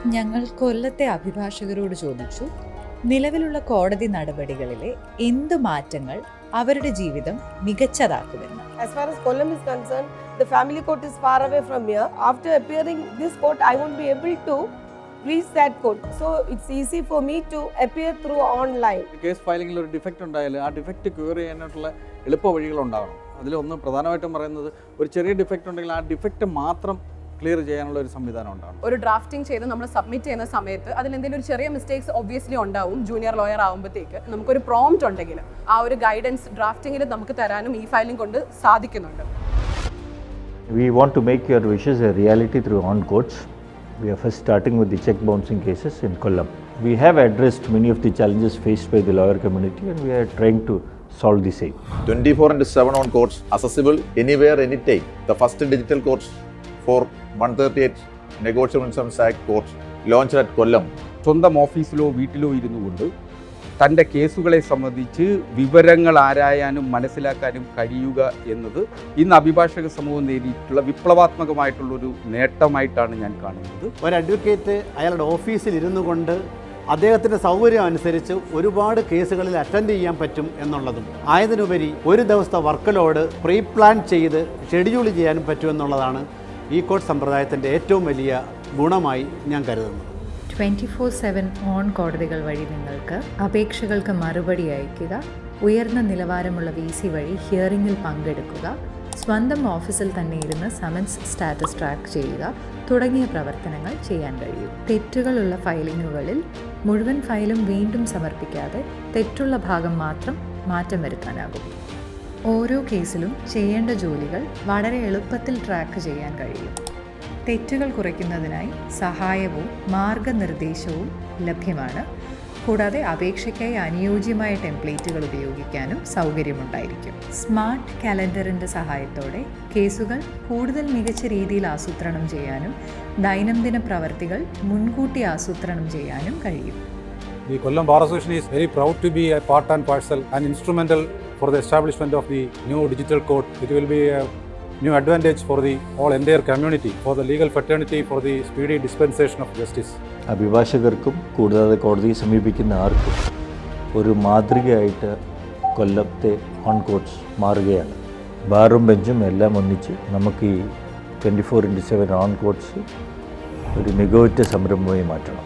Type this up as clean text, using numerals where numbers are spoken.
ഞങ്ങൾ കൊല്ലത്തെ അഭിഭാഷകരോട് ചോദിച്ചു, നിലവിലുള്ള കോടതി നടപടികളിലെ എന്ത് മാറ്റങ്ങൾ അവരുടെ ജീവിതം മികച്ചതാക്കുമെന്ന്. As far as Kollam is concerned, the family court is far away from here. After appearing this court, I won't be able to reach that court. So it's easy for me to appear through online. Case ഫയലിംഗിൽ ഒരു defect ഉണ്ടായാൽ ആ defect cure ചെയ്യാനായിട്ടുള്ള എളുപ്പ വഴികളുണ്ടാകണം. അതിലൊന്ന് പ്രധാനമായിട്ടും പറയുന്നത്, ഒരു ചെറിയ ഡിഫക്റ്റ് ഉണ്ടെങ്കിൽ ആ ഡിഫക്റ്റ് മാത്രം ക്ലിയർ ചെയ്യാനുള്ള ഒരു സംവിധാനം ഉണ്ടാകും. ഒരു ഡ്രാഫ്റ്റിംഗ് ചെയ്ത് നമ്മൾ സബ്മിറ്റ് ചെയ്യുന്ന സമയത്ത് അതിൽ എന്തെങ്കിലും ഒരു ചെറിയ മിസ്റ്റേക്സ് ഒബ്വിയസ്ലി ഉണ്ടാവും. ജൂനിയർ ലോയർ ആകുമ്പോഴത്തേക്ക് നമുക്കൊരു പ്രോംപ്റ്റ് ഉണ്ടെങ്കിൽ ആ ഒരു ഗൈഡൻസ് ഡ്രാഫ്റ്റിംഗിൽ നമുക്ക് തരാനും ഈ ഫയലിംഗ് കൊണ്ട് സാധിക്കുന്നുണ്ട്. We want to make your wishes a reality through on courts. We are first starting with the check bouncing cases in Kollam. We have addressed many of the challenges faced by the lawyer community and we are trying to solve the same. 24/7 on courts, accessible anywhere, anytime. The first digital courts for 138 Negotiable Instruments Act courts launched at Kollam. സ്വന്തം ഓഫീസിലോ വീട്ടിലോ ഇരുന്നു കൊണ്ട് തൻ്റെ കേസുകളെ സംബന്ധിച്ച് വിവരങ്ങൾ ആരായാനും മനസ്സിലാക്കാനും കഴിയുക എന്നത് ഇന്ന് അഭിഭാഷക സമൂഹം നേടിയിട്ടുള്ള വിപ്ലവാത്മകമായിട്ടുള്ളൊരു നേട്ടമായിട്ടാണ് ഞാൻ കാണുന്നത്. ഒരു അഡ്വക്കേറ്റ് അയാളുടെ ഓഫീസിൽ ഇരുന്നു കൊണ്ട് അദ്ദേഹത്തിൻ്റെ സൗകര്യം അനുസരിച്ച് ഒരുപാട് കേസുകളിൽ അറ്റൻഡ് ചെയ്യാൻ പറ്റും എന്നുള്ളതും, ആയതിനുപരി ഒരു ദിവസത്തെ വർക്ക് ലോഡ് പ്രീ പ്ലാൻ ചെയ്ത് ഷെഡ്യൂൾ ചെയ്യാനും പറ്റുമെന്നുള്ളതാണ് ഈ കോർട്ട് സമ്പ്രദായത്തിൻ്റെ ഏറ്റവും വലിയ ഗുണമായി ഞാൻ കരുതുന്നത്. 24/7 ഓൺ കോടതികൾ വഴി നിങ്ങൾക്ക് അപേക്ഷകൾക്ക് മറുപടി അയയ്ക്കുക, ഉയർന്ന നിലവാരമുള്ള VC വഴി ഹിയറിംഗിൽ പങ്കെടുക്കുക, സ്വന്തം ഓഫീസിൽ തന്നെ ഇരുന്ന് സമൻസ് സ്റ്റാറ്റസ് ട്രാക്ക് ചെയ്യുക തുടങ്ങിയ പ്രവർത്തനങ്ങൾ ചെയ്യാൻ കഴിയും. തെറ്റുകളുള്ള ഫയലിങ്ങുകളിൽ മുഴുവൻ ഫയലും വീണ്ടും സമർപ്പിക്കാതെ തെറ്റുള്ള ഭാഗം മാത്രം മാറ്റം വരുത്താനാകും. ഓരോ കേസിലും ചെയ്യേണ്ട ജോലികൾ വളരെ എളുപ്പത്തിൽ ട്രാക്ക് ചെയ്യാൻ കഴിയും. തെറ്റുകൾ കുറയ്ക്കുന്നതിനായി സഹായവും മാർഗനിർദ്ദേശവും ലഭ്യമാണ്. കൂടാതെ അപേക്ഷയ്ക്കായി അനുയോജ്യമായ ടെംപ്ലേറ്റുകൾ ഉപയോഗിക്കാനും സൗകര്യമുണ്ടായിരിക്കും. സ്മാർട്ട് കാലണ്ടറിൻ്റെ സഹായത്തോടെ കേസുകൾ കൂടുതൽ മികച്ച രീതിയിൽ ആസൂത്രണം ചെയ്യാനും ദൈനംദിന പ്രവർത്തികൾ മുൻകൂട്ടി ആസൂത്രണം ചെയ്യാനും കഴിയും. The Kollam Bar Association is very proud to be a part and parcel and instrumental for the establishment of the new digital court. It will be a new advantage for the whole entire community, for the legal fraternity, for the speedy dispensation of justice. അഭിഭാഷകർക്കും കൂടാതെ കോടതിയെ സമീപിക്കുന്ന ആർക്കും ഒരു മാതൃകയായിട്ട് കൊല്ലത്തെ on courts മാറുകയാണ്. ബാറും ബെഞ്ചും എല്ലാം ഒന്നിച്ച് നമുക്ക് ഈ 24/7 ഓൺ കോർട്സ് ഒരു മികവുറ്റ സംരംഭമായി മാറ്റണം.